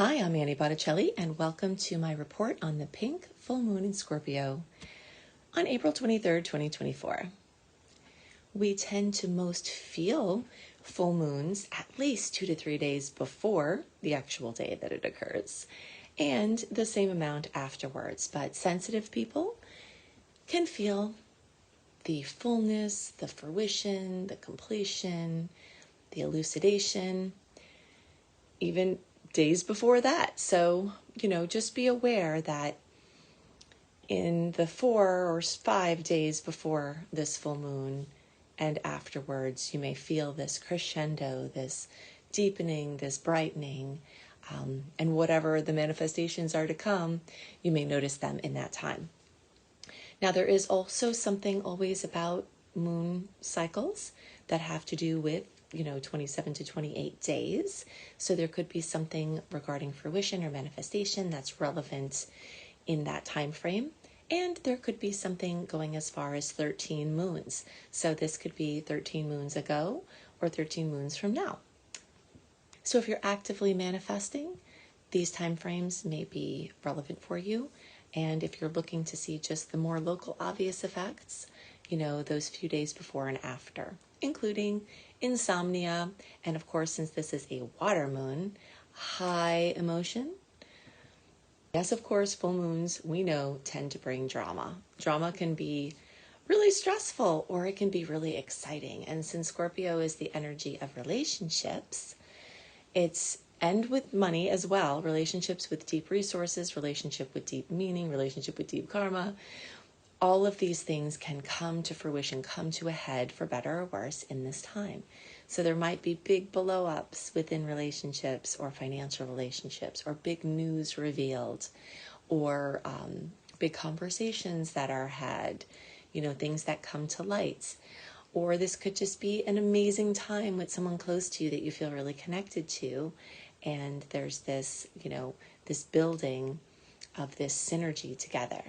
Hi, I'm Annie Botticelli, and welcome to my report on the pink full moon in Scorpio on April 23rd, 2024. We tend to most feel full moons at least 2 to 3 days before the actual day that it occurs, and the same amount afterwards. But sensitive people can feel the fullness, the fruition, the completion, the elucidation, even days before that. So, just be aware that in the 4 or 5 days before this full moon and afterwards, you may feel this crescendo, this deepening, this brightening, and whatever the manifestations are to come, you may notice them in that time. Now, there is also something always about moon cycles that have to do with 27 to 28 days. So there could be something regarding fruition or manifestation that's relevant in that time frame. And there could be something going as far as 13 moons. So this could be 13 moons ago or 13 moons from now. So if you're actively manifesting, these time frames may be relevant for you. And if you're looking to see just the more local obvious effects, those few days before and after, including insomnia, and of course, since this is a water moon, high emotion. Yes, of course, full moons, we know, tend to bring drama. Drama can be really stressful or it can be really exciting. And since Scorpio is the energy of relationships, and with money as well, relationships with deep resources, relationship with deep meaning, relationship with deep karma, all of these things can come to fruition, come to a head for better or worse in this time. So there might be big blow-ups within relationships or financial relationships, or big news revealed, or big conversations that are had, things that come to light. Or this could just be an amazing time with someone close to you that you feel really connected to. And there's this, this building of this synergy together.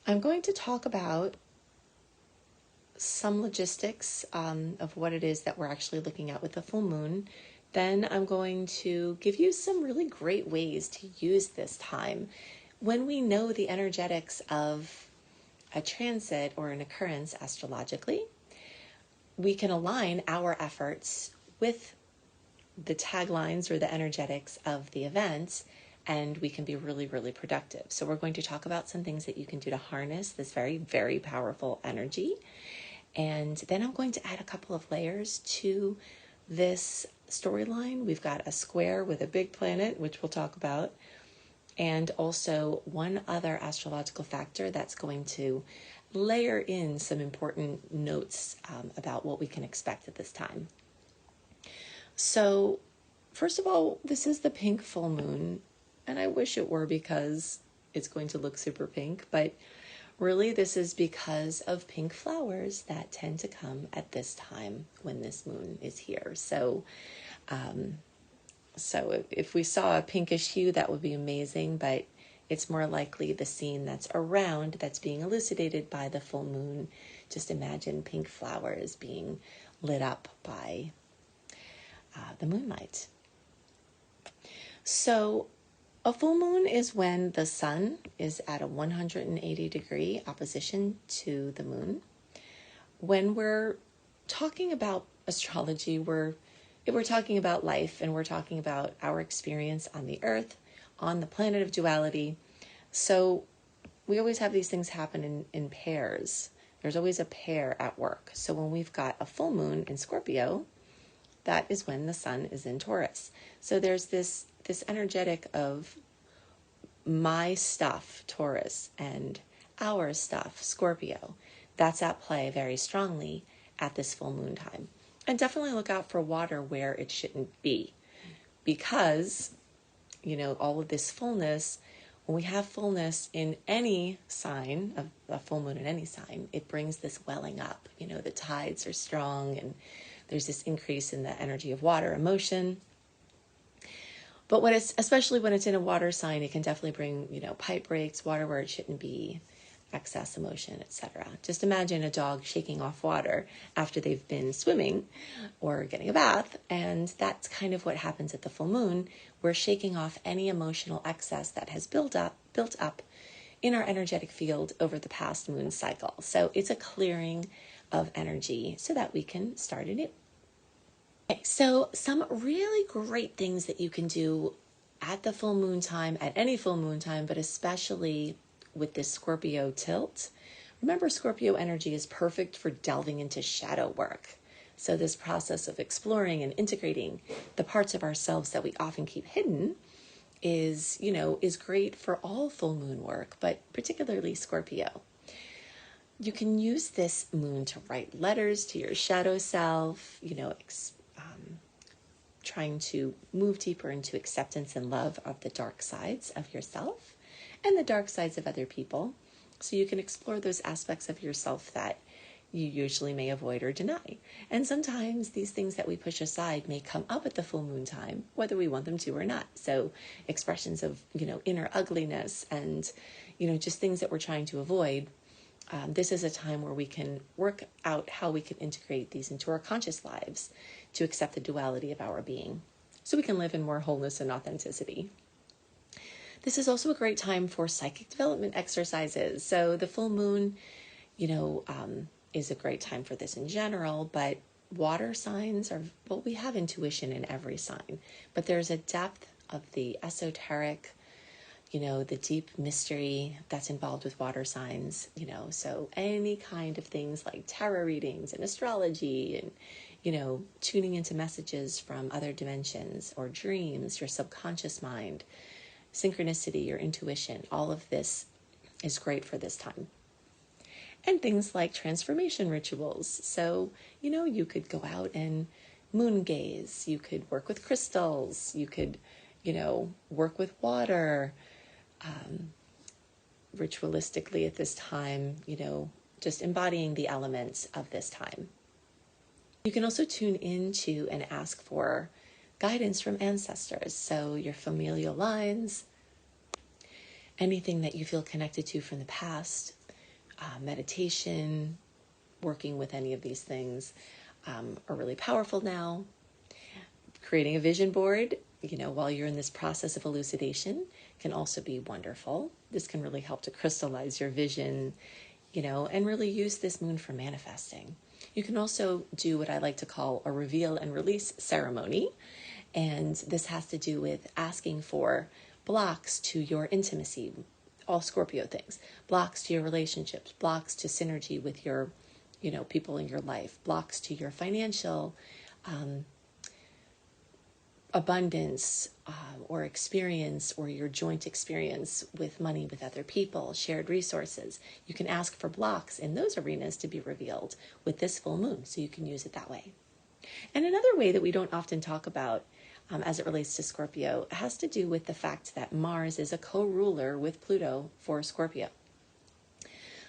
I'm going to talk about some logistics of what it is that we're actually looking at with the full moon. Then I'm going to give you some really great ways to use this time. When we know the energetics of a transit or an occurrence astrologically, we can align our efforts with the taglines or the energetics of the event, and we can be really, really productive. So we're going to talk about some things that you can do to harness this very, very powerful energy. And then I'm going to add a couple of layers to this storyline. We've got a square with a big planet, which we'll talk about, and also one other astrological factor that's going to layer in some important notes about what we can expect at this time. So, first of all, this is the pink full moon, and I wish it were because it's going to look super pink, but really this is because of pink flowers that tend to come at this time when this moon is here. So if we saw a pinkish hue, that would be amazing, but it's more likely the scene that's around that's being elucidated by the full moon. Just imagine pink flowers being lit up by the moonlight. So a full moon is when the sun is at a 180-degree opposition to the moon. When we're talking about astrology, we're talking about life, and we're talking about our experience on the earth, on the planet of duality. So we always have these things happen in pairs. There's always a pair at work. So when we've got a full moon in Scorpio, that is when the sun is in Taurus. So there's this energetic of my stuff, Taurus, and our stuff, Scorpio. That's at play very strongly at this full moon time. And definitely look out for water where it shouldn't be, because, all of this fullness, when we have fullness in any sign, of a full moon in any sign, it brings this welling up. The tides are strong, and there's this increase in the energy of water, emotion. But especially when it's in a water sign, it can definitely bring, pipe breaks, water where it shouldn't be, excess emotion, etc. Just imagine a dog shaking off water after they've been swimming or getting a bath, and that's kind of what happens at the full moon. We're shaking off any emotional excess that has built up in our energetic field over the past moon cycle. So it's a clearing of energy so that we can start anew. Okay, so some really great things that you can do at the full moon time, at any full moon time, but especially with this Scorpio tilt. Remember, Scorpio energy is perfect for delving into shadow work. So this process of exploring and integrating the parts of ourselves that we often keep hidden is great for all full moon work, but particularly Scorpio. You can use this moon to write letters to your shadow self, trying to move deeper into acceptance and love of the dark sides of yourself and the dark sides of other people. So you can explore those aspects of yourself that you usually may avoid or deny. And sometimes these things that we push aside may come up at the full moon time, whether we want them to or not. So expressions of, inner ugliness and, just things that we're trying to avoid. This is a time where we can work out how we can integrate these into our conscious lives to accept the duality of our being, so we can live in more wholeness and authenticity. This is also a great time for psychic development exercises. So the full moon, is a great time for this in general, but water signs we have intuition in every sign, but there's a depth of the esoteric, the deep mystery that's involved with water signs, so any kind of things like tarot readings and astrology and, tuning into messages from other dimensions or dreams, your subconscious mind, synchronicity, your intuition, all of this is great for this time. And things like transformation rituals. So, you could go out and moon gaze. You could work with crystals. You could, work with water. Ritualistically at this time, just embodying the elements of this time. You can also tune into and ask for guidance from ancestors. So your familial lines, anything that you feel connected to from the past, meditation, working with any of these things are really powerful now. Creating a vision board, while you're in this process of elucidation can also be wonderful. This can really help to crystallize your vision, and really use this moon for manifesting. You can also do what I like to call a reveal and release ceremony. And this has to do with asking for blocks to your intimacy, all Scorpio things, blocks to your relationships, blocks to synergy with your, people in your life, blocks to your financial abundance or experience, or your joint experience with money with other people, shared resources. You can ask for blocks in those arenas to be revealed with this full moon, so you can use it that way. And another way that we don't often talk about as it relates to Scorpio has to do with the fact that Mars is a co-ruler with Pluto for Scorpio.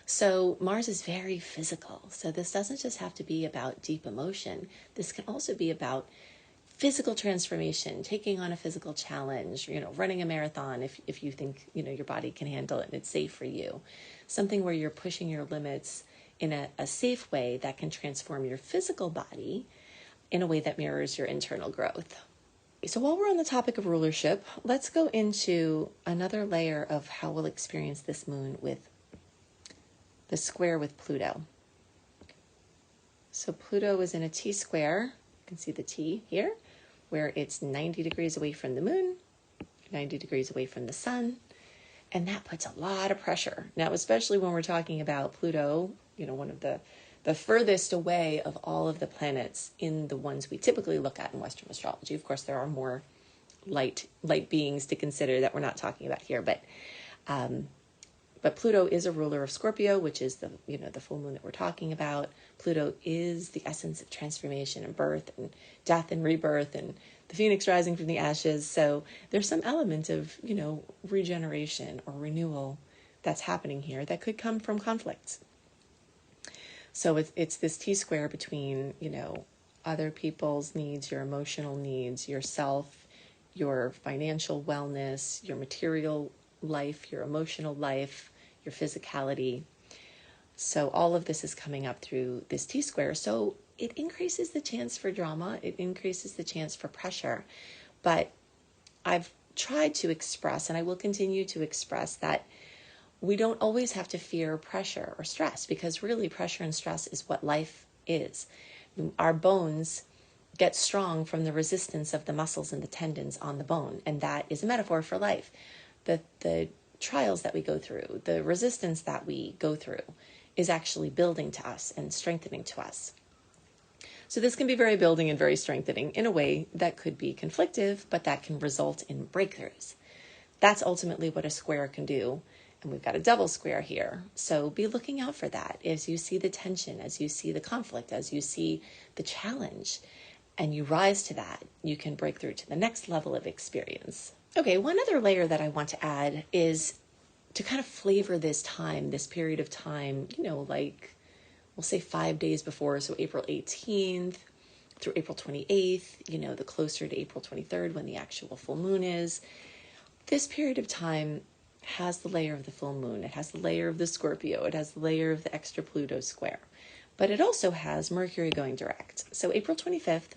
So Mars is very physical. So this doesn't just have to be about deep emotion. This can also be about physical transformation, taking on a physical challenge, running a marathon if you think, your body can handle it and it's safe for you. Something where you're pushing your limits in a safe way that can transform your physical body in a way that mirrors your internal growth. So while we're on the topic of rulership, let's go into another layer of how we'll experience this moon with the square with Pluto. So Pluto is in a T-square. You can see the T here, where it's 90 degrees away from the moon, 90 degrees away from the sun, and that puts a lot of pressure. Now, especially when we're talking about Pluto, one of the furthest away of all of the planets in the ones we typically look at in Western astrology. Of course, there are more light beings to consider that we're not talking about here, but Pluto is a ruler of Scorpio, which is the full moon that we're talking about. Pluto is the essence of transformation and birth and death and rebirth and the phoenix rising from the ashes. So there's some element of, regeneration or renewal that's happening here that could come from conflict. So it's this T-square between, other people's needs, your emotional needs, yourself, your financial wellness, your material life, your emotional life, your physicality. So all of this is coming up through this T-square. So it increases the chance for drama. It increases the chance for pressure. But I've tried to express, and I will continue to express, that we don't always have to fear pressure or stress, because really pressure and stress is what life is. Our bones get strong from the resistance of the muscles and the tendons on the bone, and that is a metaphor for life. The trials that we go through, the resistance that we go through, is actually building to us and strengthening to us. So this can be very building and very strengthening in a way that could be conflictive, but that can result in breakthroughs. That's ultimately what a square can do. And we've got a double square here. So be looking out for that as you see the tension, as you see the conflict, as you see the challenge, and you rise to that, you can break through to the next level of experience. Okay, one other layer that I want to add is to kind of flavor this time, this period of time, like we'll say 5 days before, so April 18th through April 28th, the closer to April 23rd when the actual full moon is. This period of time has the layer of the full moon. It has the layer of the Scorpio. It has the layer of the extra Pluto square. But it also has Mercury going direct. So April 25th,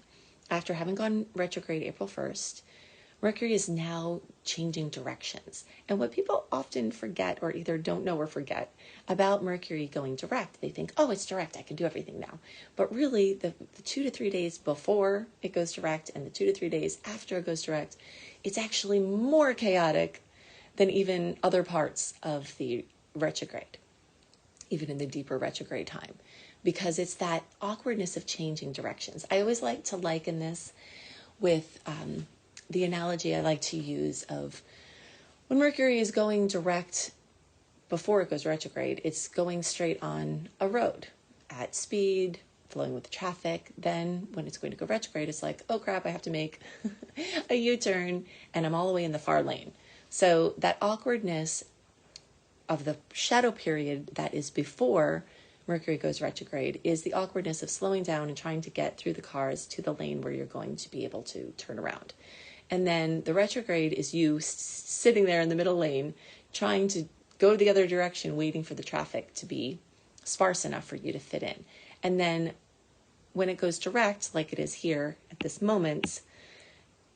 after having gone retrograde April 1st, Mercury is now changing directions. And what people often forget, or either don't know or forget, about Mercury going direct, they think, oh, it's direct, I can do everything now. But really, the 2 to 3 days before it goes direct and the 2 to 3 days after it goes direct, it's actually more chaotic than even other parts of the retrograde, even in the deeper retrograde time, because it's that awkwardness of changing directions. I always like to liken this with the analogy I like to use of when Mercury is going direct before it goes retrograde, it's going straight on a road at speed, flowing with the traffic. Then when it's going to go retrograde, it's like, oh crap, I have to make a U-turn and I'm all the way in the far lane. So that awkwardness of the shadow period that is before Mercury goes retrograde is the awkwardness of slowing down and trying to get through the cars to the lane where you're going to be able to turn around. And then the retrograde is you sitting there in the middle lane, trying to go the other direction, waiting for the traffic to be sparse enough for you to fit in. And then when it goes direct, like it is here at this moment,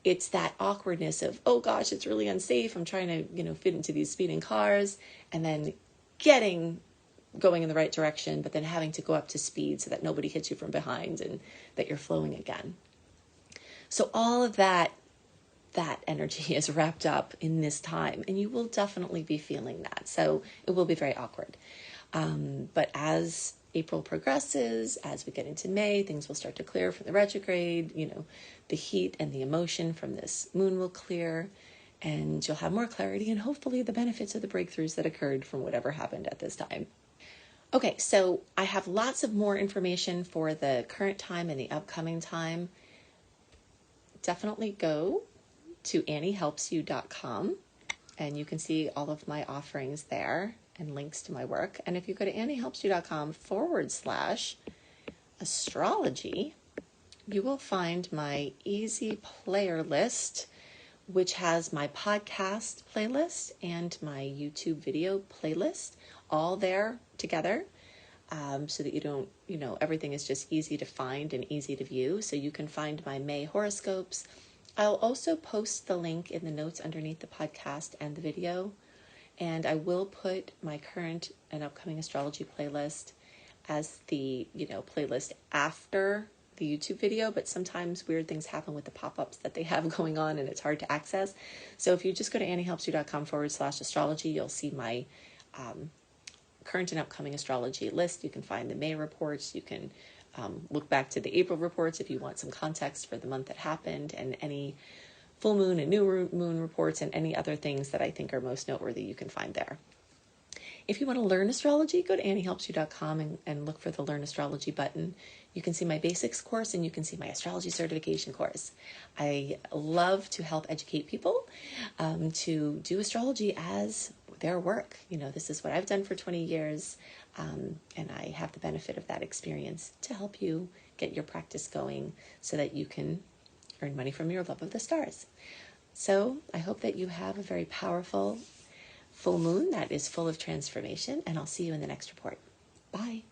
it's that awkwardness of, oh gosh, it's really unsafe. I'm trying to, fit into these speeding cars, and then going in the right direction, but then having to go up to speed so that nobody hits you from behind and that you're flowing again. So all of that energy is wrapped up in this time, and you will definitely be feeling that. So it will be very awkward. But as April progresses, as we get into May, things will start to clear from the retrograde. The heat and the emotion from this moon will clear, and you'll have more clarity and hopefully the benefits of the breakthroughs that occurred from whatever happened at this time. Okay, so I have lots of more information for the current time and the upcoming time. Definitely go to AnnieHelpsYou.com, and you can see all of my offerings there and links to my work. And if you go to AnnieHelpsYou.com/astrology, you will find my easy player list, which has my podcast playlist and my YouTube video playlist all there together, so that you don't, everything is just easy to find and easy to view. So you can find my May horoscopes. I'll also post the link in the notes underneath the podcast and the video. And I will put my current and upcoming astrology playlist as the, playlist after the YouTube video, but sometimes weird things happen with the pop-ups that they have going on and it's hard to access. So if you just go to AnnieHelpsYou.com/astrology, you'll see my current and upcoming astrology list. You can find the May reports. You can look back to the April reports if you want some context for the month that happened, and any full moon and new moon reports and any other things that I think are most noteworthy you can find there. If you want to learn astrology, go to AnnieHelpsYou.com and look for the Learn Astrology button. You can see my basics course and you can see my astrology certification course. I love to help educate people to do astrology as their work. This is what I've done for 20 years, and I have the benefit of that experience to help you get your practice going so that you can earn money from your love of the stars. So I hope that you have a very powerful full moon that is full of transformation, and I'll see you in the next report. Bye.